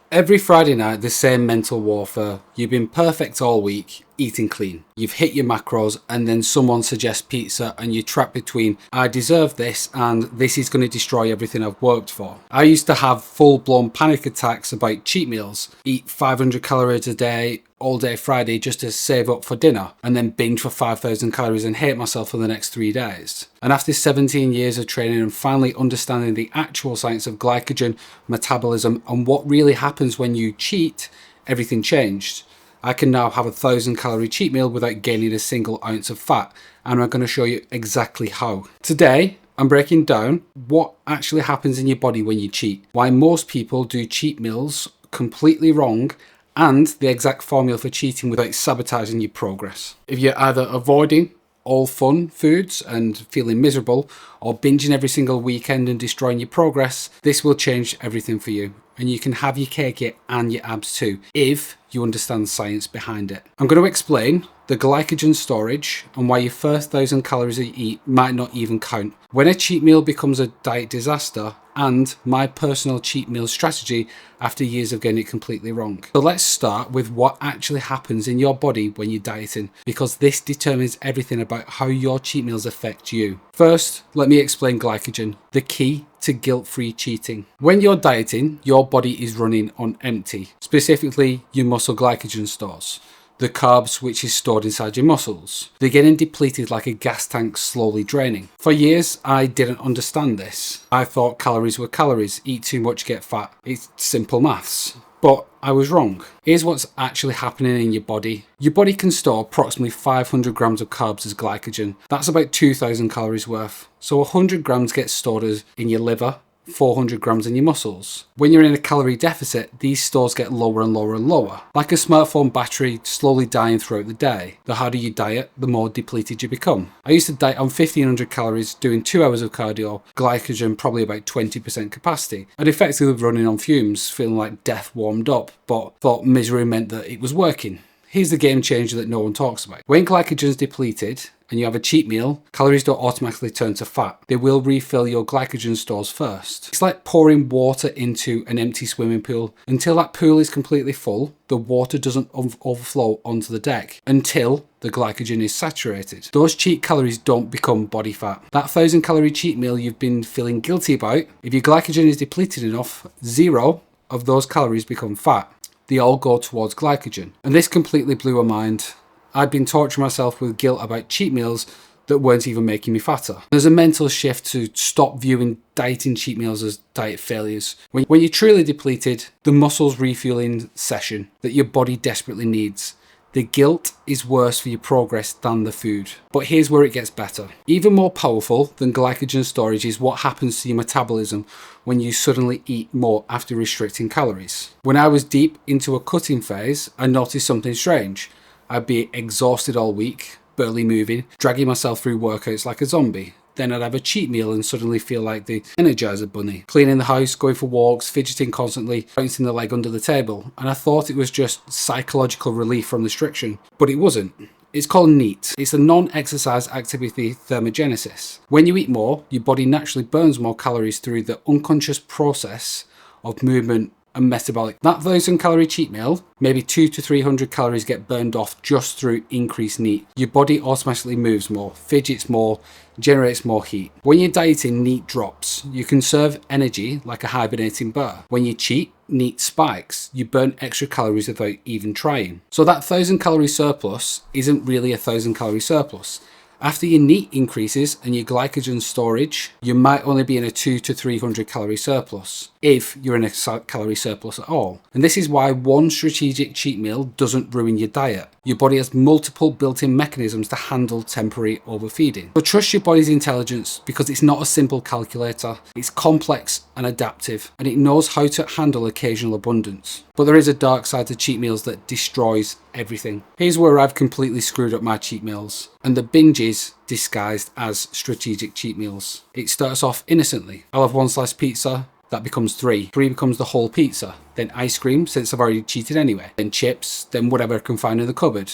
Every Friday night, the same mental warfare. You've been perfect all week, eating clean. You've hit your macros, and then someone suggests pizza, and you're trapped between, I deserve this, and this is going to destroy everything I've worked for. I used to have full-blown panic attacks about cheat meals, eat 500 calories a day, all day Friday just to save up for dinner, and then binge for 5,000 calories and hate myself for the next 3 days. And after 17 years of training and finally understanding the actual science of glycogen, metabolism, and what really happens when you cheat, everything changed. I can now have a 1,000-calorie cheat meal without gaining a single ounce of fat, and I'm going to show you exactly how. Today, I'm breaking down what actually happens in your body when you cheat, why most people do cheat meals completely wrong, and the exact formula for cheating without sabotaging your progress. If you're either avoiding all fun foods and feeling miserable, or binging every single weekend and destroying your progress, this will change everything for you. And you can have your cake and your abs too, if you understand the science behind it. I'm going to explain the glycogen storage and why your first 1,000 calories that you eat might not even count. When a cheat meal becomes a diet disaster, and my personal cheat meal strategy after years of getting it completely wrong. So let's start with what actually happens in your body when you're dieting, because this determines everything about how your cheat meals affect you. First, let me explain glycogen, the key to guilt-free cheating. When you're dieting, your body is running on empty, specifically your muscle glycogen stores. The carbs which is stored inside your muscles. They're getting depleted like a gas tank slowly draining. For years, I didn't understand this. I thought calories were calories, eat too much, get fat. It's simple maths. But I was wrong. Here's what's actually happening in your body. Your body can store approximately 500 grams of carbs as glycogen. That's about 2,000 calories worth. So 100 grams gets stored as in your liver, 400 grams in your muscles. When you're in a calorie deficit, these stores get lower and lower and lower, like a smartphone battery slowly dying throughout the day. The harder you diet, the more depleted you become. I used to diet on 1,500 calories, doing 2 hours of cardio, glycogen probably about 20% capacity, and effectively running on fumes, feeling like death warmed up, but thought misery meant that it was working. Here's the game changer that no one talks about. When glycogen is depleted and you have a cheat meal, calories don't automatically turn to fat. They will refill your glycogen stores first. It's like pouring water into an empty swimming pool. Until that pool is completely full, the water doesn't overflow onto the deck until the glycogen is saturated. Those cheat calories don't become body fat. That 1,000-calorie cheat meal you've been feeling guilty about, if your glycogen is depleted enough, 0 of those calories become fat. They all go towards glycogen. And this completely blew my mind. I'd been torturing myself with guilt about cheat meals that weren't even making me fatter. There's a mental shift to stop viewing dieting cheat meals as diet failures. When you're truly depleted, the muscles refueling session that your body desperately needs. The guilt is worse for your progress than the food. But here's where it gets better. Even more powerful than glycogen storage is what happens to your metabolism when you suddenly eat more after restricting calories. When I was deep into a cutting phase, I noticed something strange. I'd be exhausted all week, barely moving, dragging myself through workouts like a zombie. Then I'd have a cheat meal and suddenly feel like the Energizer Bunny. Cleaning the house, going for walks, fidgeting constantly, bouncing the leg under the table. And I thought it was just psychological relief from restriction. But it wasn't. It's called NEAT. It's a non-exercise activity thermogenesis. When you eat more, your body naturally burns more calories through the unconscious process of movement and metabolic. That 1,000-calorie cheat meal, maybe 200 to 300 calories get burned off just through increased NEAT. Your body automatically moves more, fidgets more, generates more heat. When you're dieting, NEAT drops. You conserve energy like a hibernating bear. When you cheat, NEAT spikes. You burn extra calories without even trying. So that 1,000-calorie surplus isn't really a 1,000-calorie surplus. After your NEAT increases and your glycogen storage, you might only be in a 200 to 300 calorie surplus, if you're in a calorie surplus at all. And this is why one strategic cheat meal doesn't ruin your diet. Your body has multiple built-in mechanisms to handle temporary overfeeding. So trust your body's intelligence, because it's not a simple calculator. It's complex and adaptive, and it knows how to handle occasional abundance. But there is a dark side to cheat meals that destroys everything. Here's where I've completely screwed up my cheat meals, and the binges disguised as strategic cheat meals. It starts off innocently. I'll have 1 slice pizza, that becomes 3. 3 becomes the whole pizza. Then ice cream, since I've already cheated anyway. Then chips, then whatever I can find in the cupboard.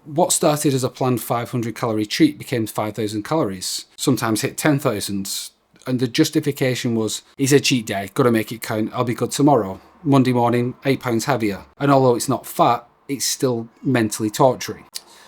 What started as a planned 500-calorie treat became 5,000 calories. Sometimes hit 10,000. And the justification was, it's a cheat day, gotta make it count, I'll be good tomorrow. Monday morning, 8 pounds heavier. And although it's not fat, it's still mentally torturing.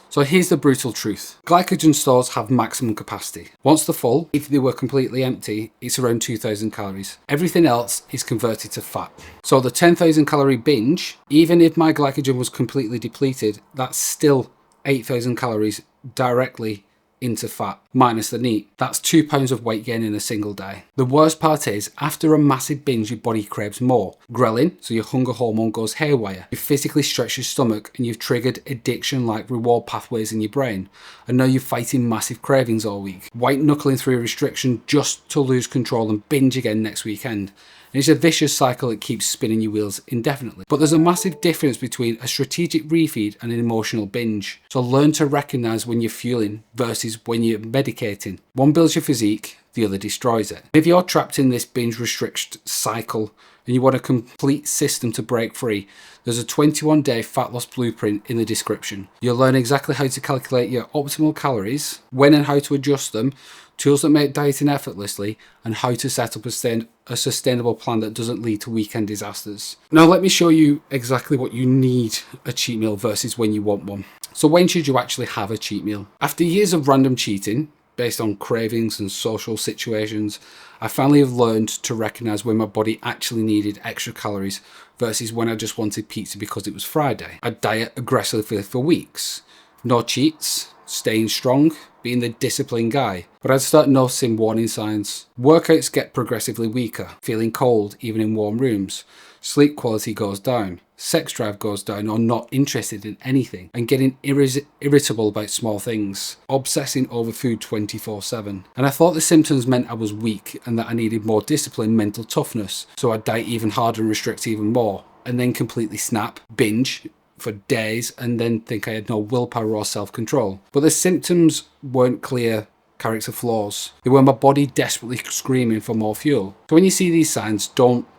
So here's the brutal truth. Glycogen stores have maximum capacity. Once they're full, if they were completely empty, it's around 2,000 calories. Everything else is converted to fat. So the 10,000 calorie binge, even if my glycogen was completely depleted, that's still 8,000 calories directly into fat, minus the neat. That's 2 pounds of weight gain in a single day. The worst part is, after a massive binge, your body craves more. Ghrelin, so your hunger hormone, goes haywire. You physically stretch your stomach and you've triggered addiction-like reward pathways in your brain. And now you're fighting massive cravings all week. White knuckling through a restriction just to lose control and binge again next weekend. And it's a vicious cycle that keeps spinning your wheels indefinitely. But there's a massive difference between a strategic refeed and an emotional binge. So learn to recognize when you're fueling versus when you're medicating. One builds your physique, the other destroys it. If you're trapped in this binge restriction cycle and you want a complete system to break free, there's a 21-day fat loss blueprint in the description. You'll learn exactly how to calculate your optimal calories, when and how to adjust them, tools that make dieting effortlessly, and how to set up a sustainable plan that doesn't lead to weekend disasters. Now let me show you exactly what you need a cheat meal versus when you want one. So when should you actually have a cheat meal? After years of random cheating, based on cravings and social situations, I finally have learned to recognize when my body actually needed extra calories versus when I just wanted pizza because it was Friday. I'd diet aggressively for weeks. No cheats, staying strong, being the disciplined guy. But I'd start noticing warning signs. Workouts get progressively weaker, feeling cold even in warm rooms. Sleep quality goes down. Sex drive goes down, or not interested in anything, and getting irritable about small things, obsessing over food 24/7. And I thought the symptoms meant I was weak and that I needed more discipline, mental toughness, so I'd diet even harder and restrict even more, and then completely snap, binge for days, and then think I had no willpower or self-control. But the symptoms weren't clear character flaws. They were my body desperately screaming for more fuel. So when you see these signs,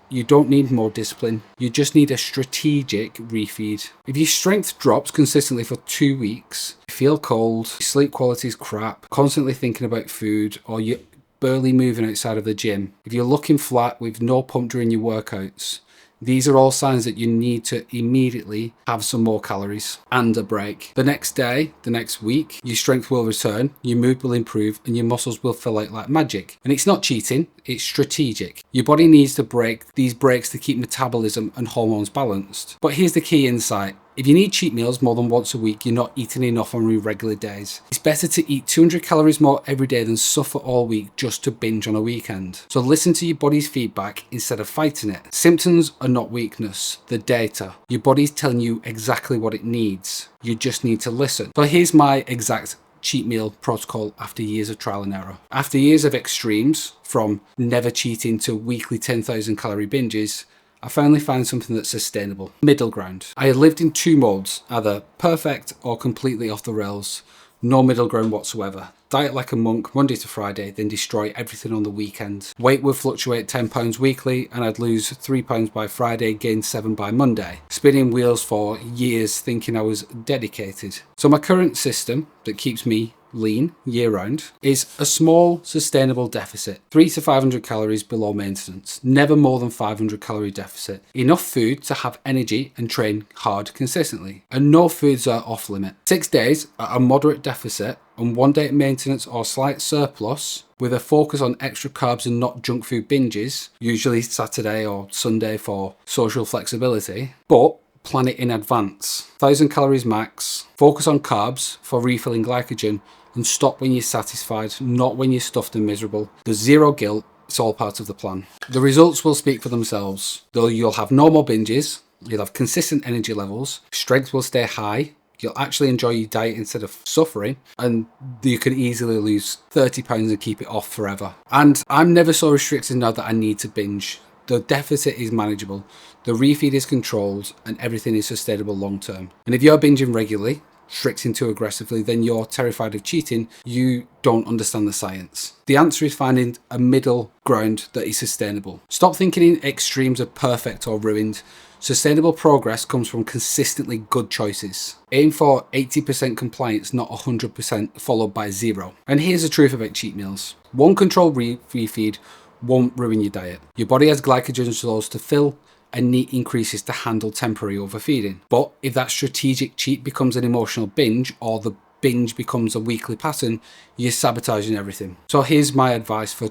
you don't need more discipline. You just need a strategic refeed. If your strength drops consistently for 2 weeks, you feel cold, your sleep quality is crap, constantly thinking about food, or you're barely moving outside of the gym, if you're looking flat with no pump during your workouts, these are all signs that you need to immediately have some more calories and a break. The next day, the next week, your strength will return, your mood will improve, and your muscles will fill out like magic. And it's not cheating, it's strategic. Your body needs to break these breaks to keep metabolism and hormones balanced. But here's the key insight. If you need cheat meals more than once a week, you're not eating enough on regular days. It's better to eat 200 calories more every day than suffer all week just to binge on a weekend. So listen to your body's feedback instead of fighting it. Symptoms are not weakness, they're data. Your body's telling you exactly what it needs. You just need to listen. So here's my exact cheat meal protocol after years of trial and error. After years of extremes, from never cheating to weekly 10,000 calorie binges, I finally found something that's sustainable. Middle ground. I had lived in two modes, either perfect or completely off the rails. No middle ground whatsoever. Diet like a monk Monday to Friday, then destroy everything on the weekend. Weight would fluctuate 10 pounds weekly, and I'd lose 3 pounds by Friday, gain 7 by Monday. Spinning wheels for years thinking I was dedicated. So my current system that keeps me lean year round is a small sustainable deficit, 300 to 500 calories below maintenance, never more than 500 calorie deficit, enough food to have energy and train hard consistently, and no foods are off limit. 6 days at a moderate deficit and 1 day at maintenance or slight surplus, with a focus on extra carbs and not junk food binges, usually Saturday or Sunday for social flexibility, but plan it in advance. 1,000 calories max, focus on carbs for refilling glycogen, and stop when you're satisfied, not when you're stuffed and miserable. There's zero guilt, it's all part of the plan. The results will speak for themselves. Though you'll have no more binges, you'll have consistent energy levels, strength will stay high, you'll actually enjoy your diet instead of suffering, and you can easily lose 30 pounds and keep it off forever. And I'm never so restricted now that I need to binge. The deficit is manageable, the refeed is controlled, and everything is sustainable long term. And if you're binging regularly, restricting too aggressively, then you're terrified of cheating, you don't understand the science. The answer is finding a middle ground that is sustainable. Stop thinking in extremes are perfect or ruined. Sustainable progress comes from consistently good choices. Aim for 80% compliance, not 100% followed by 0. And here's the truth about cheat meals. One controlled refeed won't ruin your diet. Your body has glycogen stores to fill, and neat increases to handle temporary overfeeding. But if that strategic cheat becomes an emotional binge, or the binge becomes a weekly pattern, you're sabotaging everything. So here's my advice for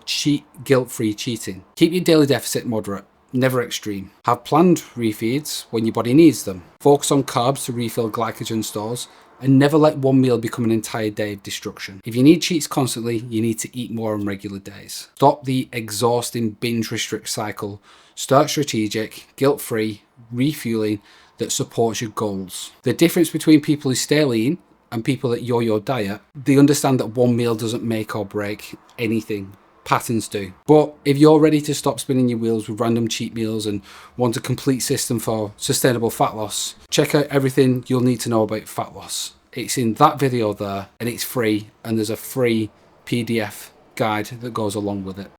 guilt-free cheating. Keep your daily deficit moderate, never extreme. Have planned refeeds when your body needs them. Focus on carbs to refill glycogen stores, and never let one meal become an entire day of destruction. If you need cheats constantly, you need to eat more on regular days. Stop the exhausting binge restrict cycle. Start strategic, guilt-free, refueling that supports your goals. The difference between people who stay lean and people that yo-yo diet, they understand that one meal doesn't make or break anything. Patterns do. But if you're ready to stop spinning your wheels with random cheat meals and want a complete system for sustainable fat loss, check out everything you'll need to know about fat loss. It's in that video there, and it's free, and there's a free PDF guide that goes along with it.